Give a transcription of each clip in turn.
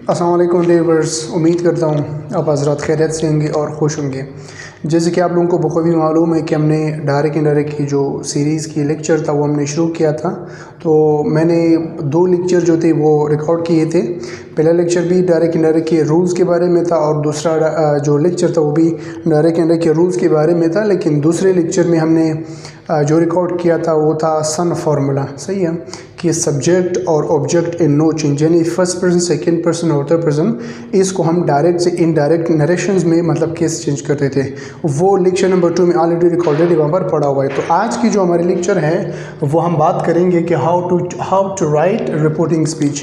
अस्सलाम वालेकुम व्यूअर्स, उम्मीद करता हूँ आप हज़रात खैरियत से होंगे और खुश होंगे। जैसे कि आप लोगों को बखूबी मालूम है कि हमने डायरेक्ट इनडायरेक्ट की जो सीरीज़ की लेक्चर था वो हमने शुरू किया था। तो मैंने 2 लेक्चर जो थे वो रिकॉर्ड किए थे। पहला लेक्चर भी डायरेक्ट इनडायरेक्ट के रूल्स के बारे में था और दूसरा जो लेक्चर था वो भी डायरेक्ट इनडायरेक्ट के रूल्स के बारे में था। लेकिन दूसरे लेक्चर में हमने जो रिकॉर्ड किया था वो था सन फार्मूला। सही है कि सब्जेक्ट और ऑब्जेक्ट इन नो चेंज, यानी फर्स्ट पर्सन, सेकंड पर्सन और थर्ड पर्सन, इसको हम डायरेक्ट से इनडायरेक्ट नरेशंस में मतलब केस चेंज करते थे। वो लेक्चर नंबर 2 में ऑलरेडी रिकॉर्डेड वहाँ पर पढ़ा हुआ है। तो आज की जो हमारी लेक्चर है वो हम बात करेंगे कि how to write reporting speech,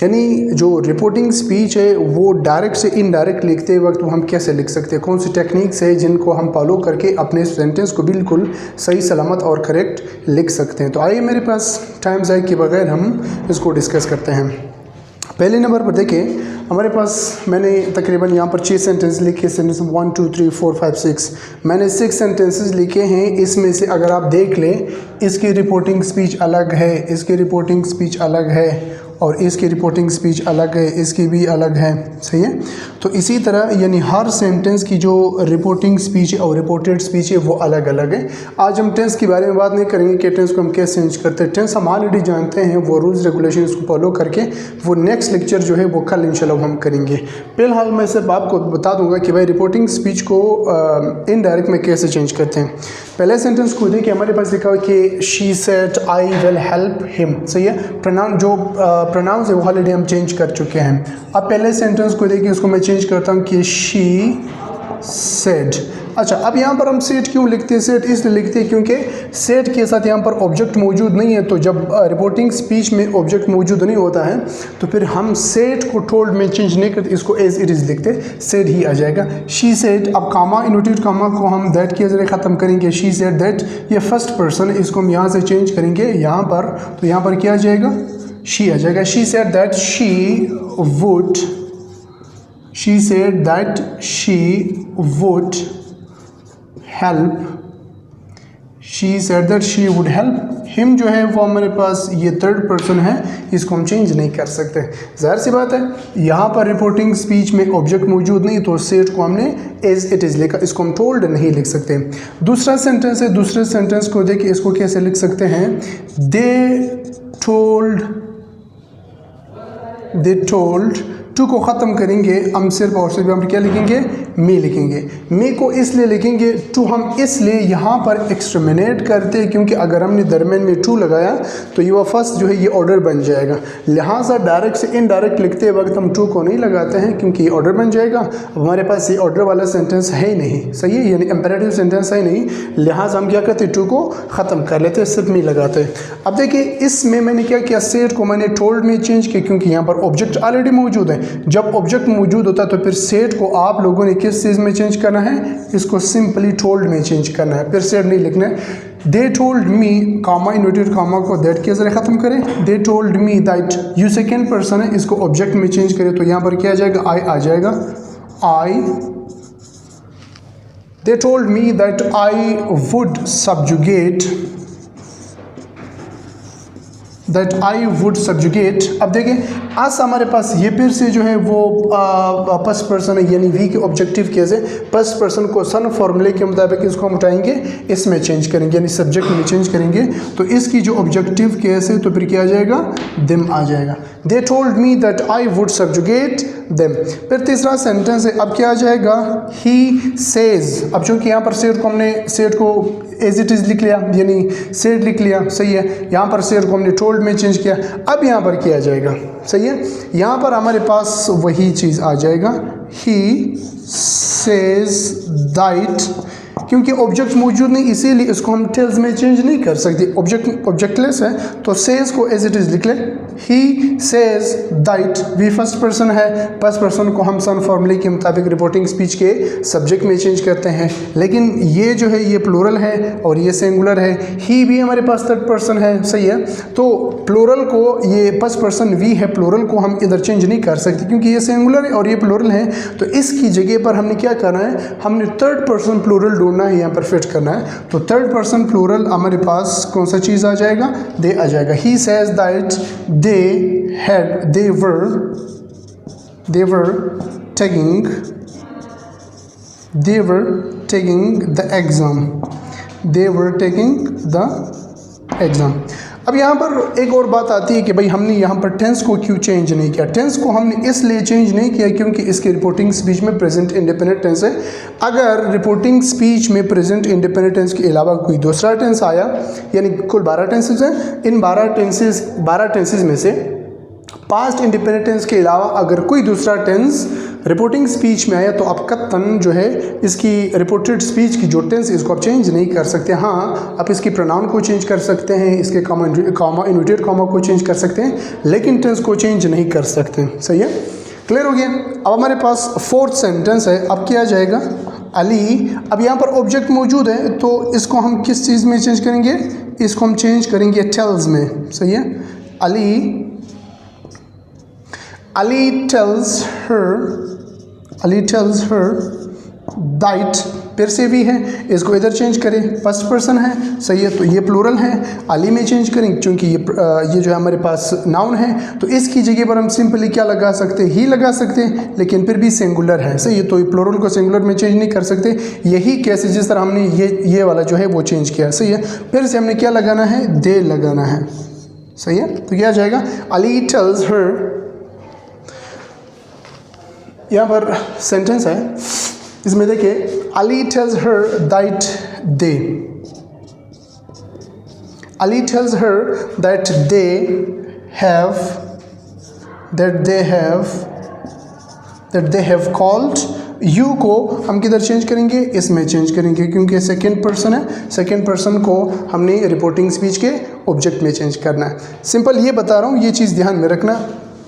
यानी जो रिपोर्टिंग स्पीच है वो डायरेक्ट से इनडायरेक्ट लिखते वक्त वो हम कैसे लिख सकते हैं, कौन सी टेक्निक्स है जिनको हम फॉलो करके अपने सेंटेंस को बिल्कुल सही सलामत और करेक्ट लिख सकते हैं। तो आइए मेरे पास टाइम ज़ाय के बगैर हम इसको डिस्कस करते हैं। पहले नंबर पर देखें, हमारे पास मैंने तकरीबन यहाँ पर 6 सेंटेंस लिखे। सेंटेंस 1 2 3 4 5 6 मैंने 6 सेंटेंसेस लिखे हैं। इसमें से अगर आप देख लें, इसकी रिपोर्टिंग स्पीच अलग है, इसकी रिपोर्टिंग स्पीच अलग है और इसकी रिपोर्टिंग स्पीच अलग है, इसकी भी अलग है। सही है। तो इसी तरह यानी हर सेंटेंस की जो रिपोर्टिंग स्पीच है और रिपोर्टेड स्पीच है वो अलग अलग है। आज हम टेंस के बारे में बात नहीं करेंगे कि टेंस को हम कैसे चेंज करते हैं। टेंस हम ऑलरेडी जानते हैं, वो रूल्स रेगुलेशन को फॉलो करके वो नेक्स्ट लेक्चर जो है वो कल इंशाल्लाह हम करेंगे। फिलहाल मैं सिर्फ आपको बता दूंगा कि भाई रिपोर्टिंग स्पीच को इनडायरेक्ट में कैसे चेंज करते हैं। पहले सेंटेंस को देखिए, हमारे पास लिखा हुआ कि she said I will help him. सही है। प्रोनाउंस है वो ऑलरेडी हम चेंज कर चुके हैं। अब पहले सेंटेंस को देखिए, उसको मैं चेंज करता हूँ कि शी सेड। अच्छा, अब यहाँ पर हम सेट क्यों लिखते हैं? सेट इसलिए लिखते हैं क्योंकि सेट के साथ यहाँ पर ऑब्जेक्ट मौजूद नहीं है। तो जब रिपोर्टिंग स्पीच में ऑब्जेक्ट मौजूद नहीं होता है तो फिर हम सेट को टोल्ड में चेंज नहीं करते, इसको एज इट इज़ लिखते, सेड ही आ जाएगा। शी सेड, अब कामा इनवर्टेड कामा को हम दैट के जरिए ख़त्म करेंगे। शी सेड दैट, ये फर्स्ट पर्सन है, इसको हम यहाँ से चेंज करेंगे यहाँ पर, तो यहाँ पर क्या आ जाएगा? शी आ जाएगा। She said that she would, she said that she would help, she said that she would help him. जो है वो हमारे पास ये थर्ड पर्सन है, इसको हम चेंज नहीं कर सकते। जाहिर सी बात है, यहाँ पर रिपोर्टिंग स्पीच में ऑब्जेक्ट मौजूद नहीं तो सेट को हमने एज इट इज़ लिखा, इसको हम टोल्ड नहीं लिख सकते। दूसरा सेंटेंस है, दूसरे सेंटेंस को देखिए, इसको कैसे लिख सकते हैं? दे टोल्ड, टू को ख़त्म करेंगे हम सिर्फ और सिर्फ हम क्या लिखेंगे? मी लिखेंगे। मी को इसलिए लिखेंगे, टू हम इसलिए यहाँ पर एक्सटर्मिनेट करते हैं क्योंकि अगर हमने दरमियान में टू लगाया तो ये फर्स्ट जो है ये ऑर्डर बन जाएगा। लिहाजा डायरेक्ट से इनडायरेक्ट लिखते वक्त हम टू को नहीं लगाते हैं क्योंकि ये ऑर्डर बन जाएगा। अब हमारे पास ये ऑर्डर वाला सेंटेंस है ही नहीं। सही है, यानी इम्पेरेटिव सेंटेंस है नहीं, लिहाजा हम क्या करते हैं? टू को ख़त्म कर लेते हैं, सिर्फ मी लगाते हैं। अब देखिए, इसमें मैंने क्या किया? सेट को मैंने टोल्ड में चेंज किया क्योंकि यहाँ पर ऑब्जेक्ट ऑलरेडी मौजूद है। जब ऑब्जेक्ट मौजूद होता है तो फिर सेट को आप लोगों ने किस चीज़ में चेंज करना है? इसको सिंपली टोल्ड में चेंज करना है, फिर सेट नहीं लिखना है। दे टोल्ड मी, कामा इनवर्टेड कामा को दैट के जरिए ख़त्म करें। दे told me that, you second person है, इसको ऑब्जेक्ट में चेंज करें तो यहाँ पर क्या आ जाएगा? आई आ जाएगा। I, they told me that I would subjugate, that I would subjugate. अब देखें, आज हमारे पास ये फिर से जो है वो फर्स्ट पर्सन है, यानी वी के ऑब्जेक्टिव केस है। फर्स्ट पर्सन को सन फॉर्मूले के मुताबिक इसको हम उठाएंगे, इसमें चेंज करेंगे, यानी सब्जेक्ट में चेंज करेंगे। तो इसकी जो ऑब्जेक्टिव केस है तो फिर क्या आ जाएगा? देम आ जाएगा। दे told me that I would subjugate them. फिर तीसरा सेंटेंस है, अब क्या आ जाएगा? He says. अब चूंकि यहाँ पर सेट को हमने सेट को एज इट इज़ लिख लिया, यानी सेट लिख लिया। सही है। यहाँ पर सेट को हमने टोल्ड में चेंज किया। अब यहाँ पर क्या आ जाएगा? सही है, यहाँ पर हमारे पास वही चीज़ आ जाएगा। ही सेज दैट, क्योंकि ऑब्जेक्ट मौजूद नहीं इसीलिए इसको हम टेल्स में चेंज नहीं कर सकते, ऑब्जेक्टलेस है तो सेज को एज इट इज़ लिख लें। He says that, we first person है, फर्स्ट पर्सन को हम सन फॉर्मूले के मुताबिक रिपोर्टिंग स्पीच के सब्जेक्ट में चेंज करते हैं। लेकिन ये जो है ये प्लूरल है और ये सिंगुलर है। ही भी हमारे पास थर्ड पर्सन है। सही है। तो प्लूरल को, ये फर्स्ट पर्सन वी है, प्लूरल को हम इधर चेंज नहीं कर सकते क्योंकि ये सिंगुलर है और ये प्लूरल है। तो इसकी जगह पर हमने क्या करना है? हमने थर्ड पर्सन प्लूरल ढूंढना है, यहाँ पर फिट करना है। तो थर्ड पर्सन प्लूरल हमारे पास कौन सा चीज़ आ जाएगा? दे आ जाएगा। ही says that they were they were taking the exam। अब यहाँ पर एक और बात आती है कि भाई हमने यहाँ पर टेंस को क्यों चेंज नहीं किया। टेंस को हमने इसलिए चेंज नहीं किया क्योंकि इसके रिपोर्टिंग स्पीच में प्रेजेंट इंडिपेंडेंट टेंस है। अगर रिपोर्टिंग स्पीच में प्रेजेंट इंडिपेंडेंट टेंस के अलावा कोई दूसरा टेंस आया, यानी कुल 12 टेंसेज हैं, इन 12 टेंसेज में से पास्ट इंडिपेंडेंट टेंस के अलावा अगर कोई दूसरा टेंस रिपोर्टिंग स्पीच में आया तो आप कतन जो है इसकी रिपोर्टेड स्पीच की जो टेंस इसको आप चेंज नहीं कर सकते। हाँ, आप इसकी प्रोनाउन को चेंज कर सकते हैं, इसके कॉमा इन्वर्टेड कॉमा को चेंज कर सकते हैं, लेकिन टेंस को चेंज नहीं कर सकते। सही है, क्लियर हो गया। अब हमारे पास फोर्थ सेंटेंस है। अब क्या जाएगा, अली। अब यहाँ पर ऑब्जेक्ट मौजूद है तो इसको हम किस चीज़ में चेंज करेंगे, इसको हम चेंज करेंगे टेल्स में। सही है, अली tells her that, फिर से भी है, इसको इधर चेंज करें, फर्स्ट पर्सन है। सही है, तो ये प्लूरल है, अली में चेंज करें क्योंकि ये जो है हमारे पास नाउन है, तो इसकी जगह पर हम सिंपली क्या लगा सकते हैं, ही लगा सकते हैं, लेकिन फिर भी सिंगुलर है। सही है, तो ये प्लूरल को सिंगुलर में चेंज नहीं कर सकते। यही कैसे जिस तरह हमने ये वाला जो है वो चेंज किया। सही है, फिर से हमने क्या लगाना है, दे लगाना है। सही है, तो क्या आ जाएगा, अली tells her। यहाँ पर सेंटेंस है, इसमें देखिए, Ali tells her that they have called you को हम किधर चेंज करेंगे, इसमें चेंज करेंगे क्योंकि सेकंड पर्सन है। सेकंड पर्सन को हमने रिपोर्टिंग स्पीच के ऑब्जेक्ट में चेंज करना है। सिंपल ये बता रहा हूँ, ये चीज़ ध्यान में रखना।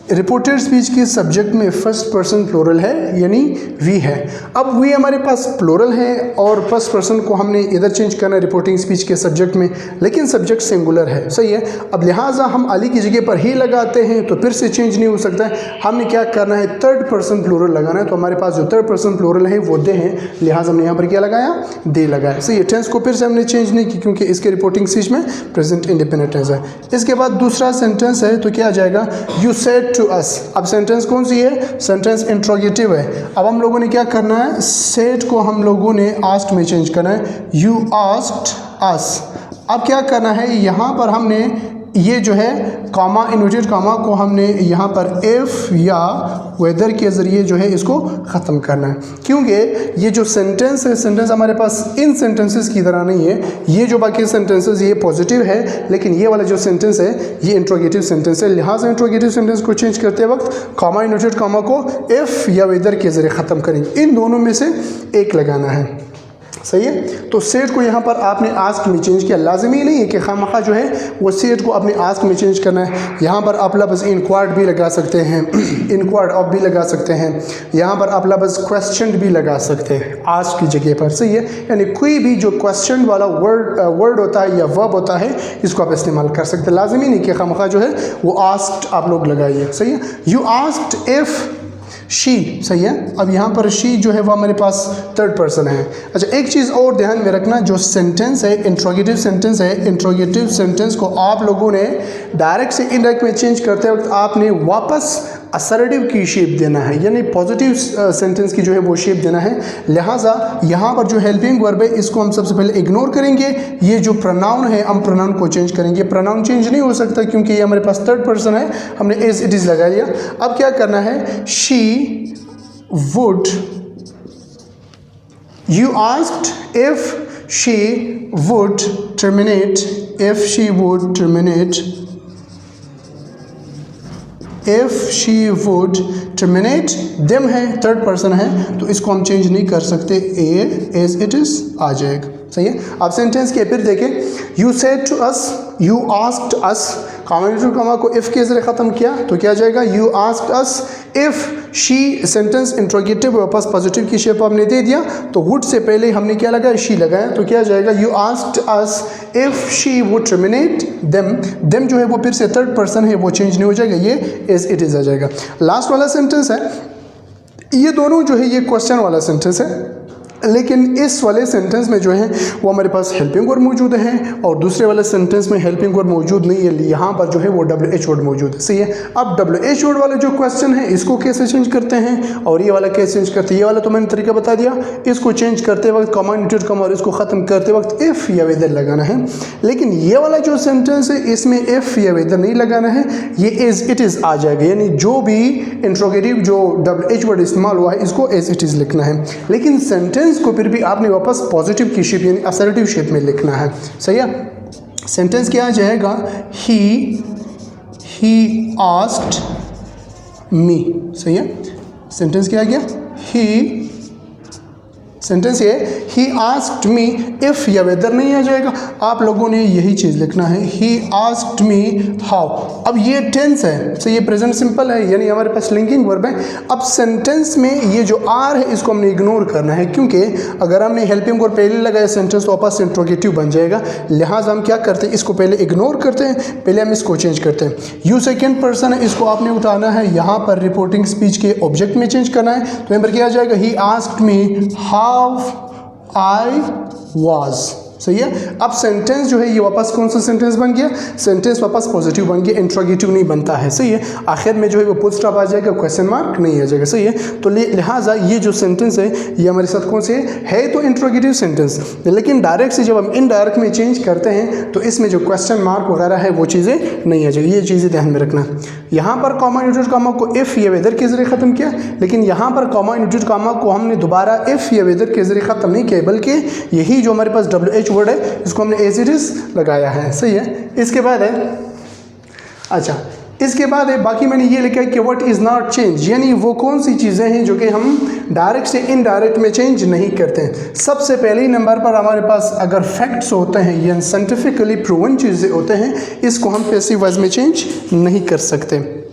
रिपोर्टेड स्पीच के सब्जेक्ट में फर्स्ट पर्सन प्लूरल है, यानी वी है। अब वी हमारे पास प्लूरल है और फर्स्ट पर्सन को हमने इधर चेंज करना है रिपोर्टिंग स्पीच के सब्जेक्ट में, लेकिन सब्जेक्ट सिंगुलर है। सही है, अब लिहाजा हम अली की जगह पर ही लगाते हैं तो फिर से चेंज नहीं हो सकता है। हमने क्या करना है, थर्ड पर्सन प्लूरल लगाना है। तो हमारे पास जो थर्ड पर्सन प्लूरल है वो दे हैं, लिहाजा हमने यहाँ पर क्या लगाया, दे लगाया। सही है, टेंस को फिर से हमने चेंज नहीं की क्योंकि इसके रिपोर्टिंग स्पीच में प्रेजेंट इंडिपेंडेंट टेंस है। इसके बाद दूसरा सेंटेंस है, तो क्या आ जाएगा, यू सेड टू अस। अब सेंटेंस कौन सी है, सेंटेंस इंट्रोगेटिव है। अब हम लोगों ने क्या करना है, सेड को हम लोगों ने आस्क्ड में चेंज करना है, यू आस्क्ड अस। अब क्या करना है, यहाँ पर हमने ये जो है कॉमा इन्वर्टेड कॉमा को हमने यहाँ पर इफ़ या वेदर के ज़रिए जो है इसको ख़त्म करना है, क्योंकि ये जो सेंटेंस है, सेंटेंस हमारे पास इन सेंटेंसेस की तरह नहीं है। ये जो बाकी सेंटेंसेस ये पॉजिटिव है, लेकिन ये वाला जो सेंटेंस है ये इंट्रोगेटिव सेंटेंस है। लिहाजा इंट्रोगेटिव सेंटेंस को चेंज करते वक्त कॉमा इन्वर्टेड कॉमा को इफ़ या वेदर के ज़रिए ख़त्म करेंगे। इन दोनों में से एक लगाना है। सही है, तो सेट को यहाँ पर आपने आस्क में चेंज किया। लाजमी नहीं है कि खामखा जो है वो सेट को अपने आस्क में चेंज करना है। यहाँ पर आप लफ्ज़ इनक्वायर्ड भी लगा सकते हैं, इनक्वायर्ड ऑफ भी लगा सकते हैं। यहाँ पर आप लफ्ज़ क्वेश्चन भी लगा सकते हैं आस्क की जगह पर। सही है, यानी कोई भी जो क्वेश्चन वाला वर्ड होता है या वर्ब होता है, इसको आप इस्तेमाल कर सकते हैं। लाजमी नहीं कि खामखा जो है वो आस्क्ड आप लोग लगाइए। सही है, यू आस्क्ड इफ़ शी। सही है, अब यहाँ पर शी जो है वो हमारे पास थर्ड पर्सन है। अच्छा, एक चीज़ और ध्यान में रखना, जो सेंटेंस है इंट्रोगेटिव सेंटेंस है, इंट्रोगेटिव सेंटेंस को आप लोगों ने डायरेक्ट से इनडायरेक्ट में चेंज करते वक्त आपने वापस असर्टिव की शेप देना है, यानी पॉजिटिव सेंटेंस की जो है वो शेप देना है। लिहाजा यहाँ पर जो हेल्पिंग वर्ब है इसको हम सबसे पहले इग्नोर करेंगे। ये जो प्रोनाउन है हम प्रोनाउन को चेंज करेंगे। प्रोनाउन चेंज नहीं हो सकता क्योंकि ये हमारे पास थर्ड पर्सन है, हमने एज इट इज़ लगा लिया। अब क्या करना है, she would, you asked if she would terminate, if she would terminate, if she would terminate them है, थर्ड पर्सन है, तो इसको हम चेंज नहीं कर सकते, ए एज इट इज़ आ जाएगा। सही है, अब सेंटेंस के फिर देखें, you said to us, you asked us, combinative comma को इफ़ के ज़रिए ख़त्म किया तो क्या जाएगा, you asked us if she. Sentence interrogative वापस पॉजिटिव की शेप हमने दे दिया, तो वुड से पहले हमने क्या लगाया, शी लगाया, तो क्या जाएगा, you asked us if she would terminate them. Them जो है वो फिर से थर्ड पर्सन है, वो चेंज नहीं हो जाएगा, ये एज इट इज़ आ जाएगा। लास्ट वाला सेंटेंस है, ये दोनों जो है ये क्वेश्चन वाला सेंटेंस है। लेकिन इस वाले सेंटेंस में जो है वो हमारे पास हेल्पिंग वर्ब मौजूद है और दूसरे वाले सेंटेंस में हेल्पिंग वर्ब मौजूद नहीं है, यहाँ पर जो है वो WH वर्ड मौजूद है। सही है। अब WH वर्ड वाला जो क्वेश्चन है इसको कैसे चेंज करते हैं और ये वाला कैसे चेंज करते हैं, ये वाला तो मैंने तरीका बता दिया। इसको चेंज करते वक्त कॉमा इंवर्टेड कॉमा और इसको ख़त्म करते वक्त इफ़ या वेदर लगाना है, लेकिन ये वाला जो सेंटेंस है इसमें इफ़ या वेदर नहीं लगाना है, ये एज इट इज़ आ जाएगा। यानी जो भी इंट्रोगेटिव जो WH वर्ड इस्तेमाल हुआ है इसको एज इट इज़ लिखना है, लेकिन सेंटेंस को फिर भी आपने वापस पॉजिटिव की शेप यानी असर्टिव शेप में लिखना है। सही है। सेंटेंस क्या आ जाएगा, ही आस्क्ड मी। सही है। सेंटेंस क्या आ गया, सेंटेंस ये ही आस्क्ड मी, इफ़ या वेदर नहीं आ जाएगा, आप लोगों ने यही चीज़ लिखना है, ही आस्क्ड मी हाउ। अब ये टेंस है, सो ये प्रेजेंट सिंपल है यानी हमारे पास लिंकिंग वर्ब है। अब सेंटेंस में ये जो आर है इसको हमने इग्नोर करना है, क्योंकि अगर हमने हेल्पिंग वर्ब पहले लगाया सेंटेंस तो वापस इंट्रोगेटिव बन जाएगा। लिहाजा हम क्या करते हैं, इसको पहले इग्नोर करते हैं, पहले हम इसको चेंज करते हैं। यू सेकेंड पर्सन है, इसको आपने उठाना है, यहाँ पर रिपोर्टिंग स्पीच के ऑब्जेक्ट में चेंज करना है। तो यहाँ पर क्या आ जाएगा, he asked me how I was। सही है। अब सेंटेंस जो है ये वापस कौन सा सेंटेंस बन गया, सेंटेंस वापस पॉजिटिव बन गया, इंट्रोगेटिव नहीं बनता है। सही है। आखिर में जो है वो फुल स्टॉप आ जाएगा, क्वेश्चन मार्क नहीं आ जाएगा। सही है। तो लिहाजा ये जो सेंटेंस है ये हमारे साथ कौन से है तो इंट्रोगेटिव सेंटेंस, लेकिन डायरेक्ट से जब हम इनडायरेक्ट में चेंज करते हैं तो इसमें जो क्वेश्चन मार्क वगैरह है वो चीज़ें नहीं आ जाएगी। ये चीज़ें ध्यान में रखना। यहाँ पर कॉमा इंवर्टेड कॉमा को इफ़ या वेदर के जरिए ख़त्म किया, लेकिन यहाँ पर कॉमा इंवर्टेड कॉमा को हमने दोबारा इफ़ या वेदर के जरिए ख़त्म नहीं किया, बल्कि यही जो हमारे पास WH वर्ड है इसको हमने एज इट इज़ लगाया है। सही है। इसके बाद है, अच्छा इसके बाद है बाकी मैंने ये लिखा है कि व्हाट इज़ नॉट चेंज, यानी वो कौन सी चीज़ें हैं जो कि हम डायरेक्ट से इनडायरेक्ट में चेंज नहीं करते हैं। सबसे पहले नंबर पर हमारे पास अगर फैक्ट्स होते हैं या साइंटिफिकली प्रूवन चीज़ें होते हैं, इसको हम पैसिव वॉइस में चेंज नहीं कर सकते।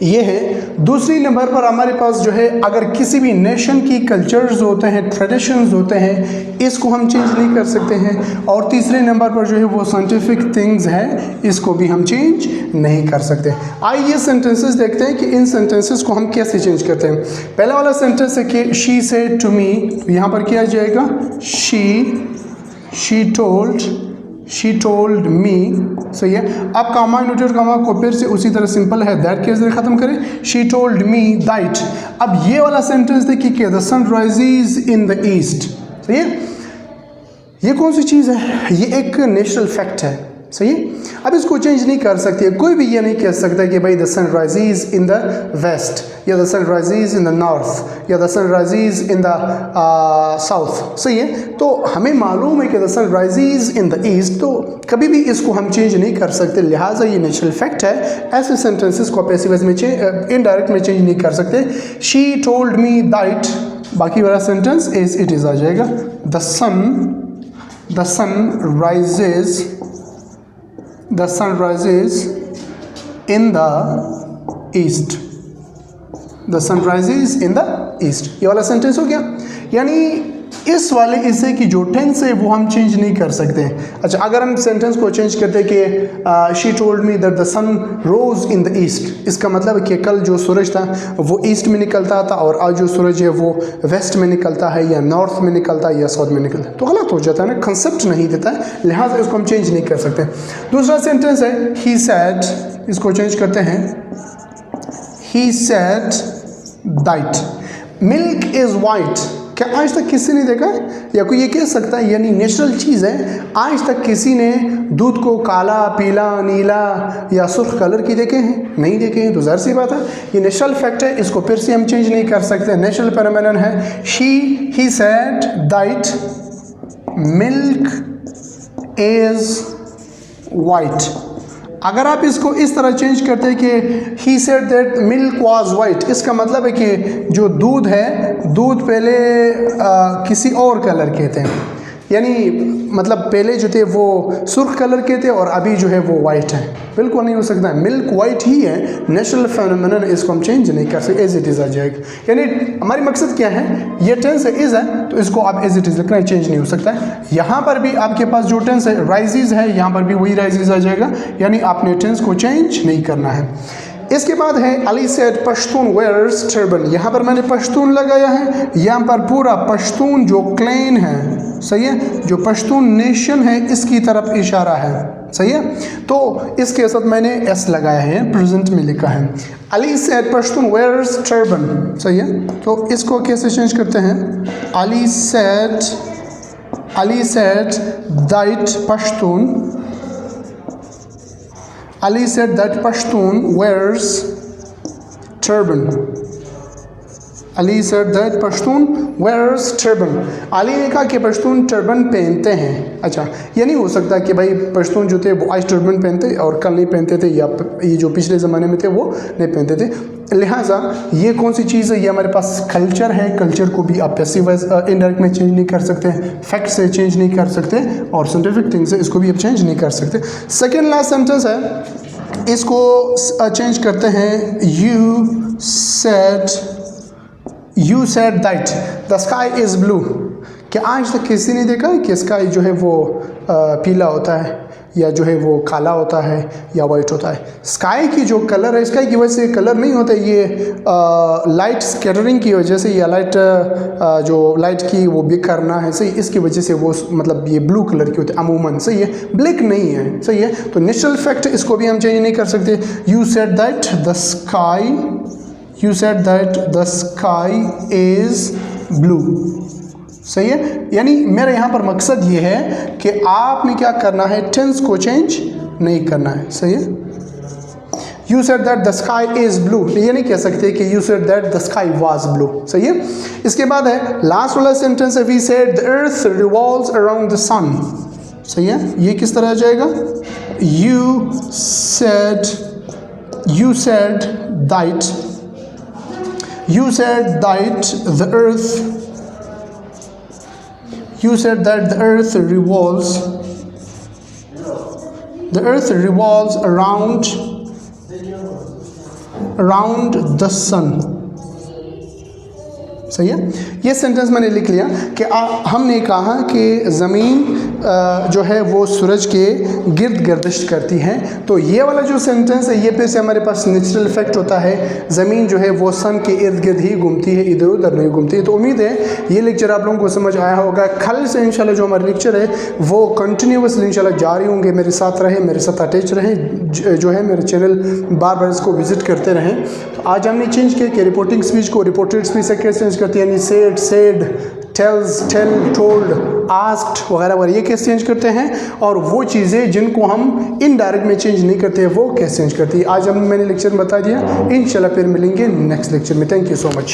ये है। दूसरी नंबर पर हमारे पास जो है अगर किसी भी नेशन की कल्चर्स होते हैं, ट्रेडिशंस होते हैं, इसको हम चेंज नहीं कर सकते हैं। और तीसरे नंबर पर जो है वो साइंटिफिक थिंग्स हैं, इसको भी हम चेंज नहीं कर सकते। आइए सेंटेंसेस देखते हैं कि इन सेंटेंसेस को हम कैसे चेंज करते हैं। पहला वाला सेंटेंस है कि शी सेड टू मी, यहाँ पर क्या जाएगा, शी टोल्ड मी। सही है। अब कॉमा इंवर्टेड कॉमा को फिर से उसी तरह सिंपल है दैट के जरिए ख़त्म करें, शी टोल्ड मी दैट। अब ये वाला सेंटेंस देखिए, the sun rises in the east. सही है। ये कौन सी चीज़ है, ये एक नेचुरल फैक्ट है। सही है। अब इसको चेंज नहीं कर सकते, कोई भी ये नहीं कह सकता कि भाई the sun rises in the west या the sun rises in the north या the sun rises in the south. सही है। तो हमें मालूम है कि the sun rises in the east, तो कभी भी इसको हम चेंज नहीं कर सकते, लिहाजा ये नेचुरल फैक्ट है। ऐसे सेंटेंसेस को पैसिव वॉइस में इनडायरेक्ट में चेंज नहीं कर सकते। शी टोल्ड मी दैट, बाकी वाला सेंटेंस एज इट इज़ आ जाएगा। The sun rises in the east। The sun rises in the east, ये वाला सेंटेंस हो गया। यानी इस वाले इससे की जो टेंस है वो हम चेंज नहीं कर सकते। अच्छा, अगर हम सेंटेंस को चेंज करते कि she told me that the sun rose in the east, इसका मतलब है कि कल जो सूरज था वो ईस्ट में निकलता था और आज जो सूरज है वो वेस्ट में निकलता है या नॉर्थ में निकलता है या साउथ में निकलता है, तो गलत हो जाता है ना, कंसेप्ट नहीं देता है, लिहाजा इसको हम चेंज नहीं कर सकते। दूसरा सेंटेंस है ही सैड, इसको चेंज करते हैं, he said that milk is white. क्या आज तक किसी ने देखा है, या कोई ये कह सकता है, यानी नेचुरल चीज़ है, आज तक किसी ने दूध को काला, पीला, नीला या सुर्ख कलर की देखे हैं? नहीं देखे हैं, तो ज़ाहिर सी बात है ये नेचुरल फैक्ट है, इसको फिर से हम चेंज नहीं कर सकते। नेचुरल फेनोमेनन है। He said that milk is white. अगर आप इसको इस तरह चेंज करते हैं कि he said that milk was white, इसका मतलब है कि जो दूध है, दूध पहले किसी और कलर के थे, यानी मतलब पहले जो थे वो सुर्ख कलर के थे और अभी जो है वो वाइट है। बिल्कुल नहीं हो सकता, मिल्क वाइट ही है, नेचुरल फेनोमेनन, इसको हम चेंज नहीं कर सकते, एज इट इज़ आ जाएगा। यानी हमारी मकसद क्या है, ये टेंस है इज़ है तो इसको आप एज इट इज़ लिखना है, चेंज नहीं हो सकता है। यहाँ पर भी आपके पास जो टेंस है राइजेज है, यहाँ पर भी वही राइजेज आ जाएगा, यानी आपने टेंस को चेंज नहीं करना है। इसके बाद है Ali said Pashtun wears turban. यहाँ पर मैंने पश्तून लगाया है, यहाँ पर पूरा पश्तून जो क्लैन है, सही है, जो पश्तून नेशन है इसकी तरफ इशारा है, सही है। तो इसके साथ मैंने एस लगाया है, प्रेजेंट में लिखा है। Ali said Pashtun wears turban, सही है। तो इसको कैसे चेंज करते हैं? Ali said that Pashtun, Ali said that Pashtun wears turban. Ali said that Pashtun wears turban. Ali ने कहा कि पश्तून टर्बन पहनते हैं। अच्छा, ये नहीं हो सकता कि भाई पश्तून जो थे वो आज टर्बन पहनते और कल नहीं पहनते थे, या ये जो पिछले ज़माने में थे वो नहीं पहनते थे। लिहाजा ये कौन सी चीज़ है? ये हमारे पास कल्चर है। कल्चर को भी आप पैसिव इनडायरेक्ट में चेंज नहीं कर सकते, फैक्ट से चेंज नहीं कर सकते, और साइंटिफिक थिंग से इसको भी आप चेंज नहीं कर सकते। सेकेंड लास्ट सेंटेंस है, इसको चेंज करते हैं। You said that the sky is blue. क्या आज तक किसी ने देखा है कि स्काई जो है वो पीला होता है, या जो है वो काला होता है, या वाइट होता है? स्काई की जो कलर है, स्काई की वजह से कलर नहीं होता, ये लाइट स्कैटरिंग की वजह से, या लाइट जो लाइट की वो बिखरना है, सही, इसकी वजह से वो मतलब ये ब्लू कलर की होती है अमूमन, सही है, ब्लैक नहीं है, सही है। तो नेचुरल फैक्ट इसको भी हम चेंज नहीं कर सकते। You said that the sky is blue, सही है। यानी मेरा यहाँ पर मकसद ये है कि आपने क्या करना है, टेंस को चेंज नहीं करना है, सही है। You said that the sky is blue, ये नहीं कह सकते कि you said that the sky was blue, सही है। इसके बाद है लास्ट वाला सेंटेंस है, we said the earth revolves around the sun, सही है। ये किस तरह आ जाएगा? You said that the earth revolves around the sun, सही है। ये सेंटेंस मैंने लिख लिया कि हमने कहा कि ज़मीन जो है वो सूरज के गिर्द गर्दिश करती है। तो ये वाला जो सेंटेंस है, ये फिर से हमारे पास नेचुरल फैक्ट होता है, ज़मीन जो है वो सन के इर्द गिर्द ही घूमती है, इधर उधर नहीं घूमती है। तो उम्मीद है ये लेक्चर आप लोगों को समझ आया होगा। कल से इंशाल्लाह जो हमारे लेक्चर है वो कंटिन्यूसली इंशाल्लाह जारी होंगे। मेरे साथ रहें, मेरे साथ अटैच रहें, जो है मेरे चैनल बार बार इसको विजिट करते रहें। तो आज हमने चेंज किया कि रिपोर्टिंग स्पीच को रिपोर्टेड स्पीच से कैसे चेंज करते हैं, यानी said, tells, tell, told, asked वगैरह वगैरह, ये कैसे चेंज करते हैं, और वो चीज़ें जिनको हम इनडायरेक्ट में चेंज नहीं करते हैं वो कैसे चेंज करती है। आज मैंने लेक्चर में बता दिया। इंशाल्लाह फिर मिलेंगे नेक्स्ट लेक्चर में। Thank you so much.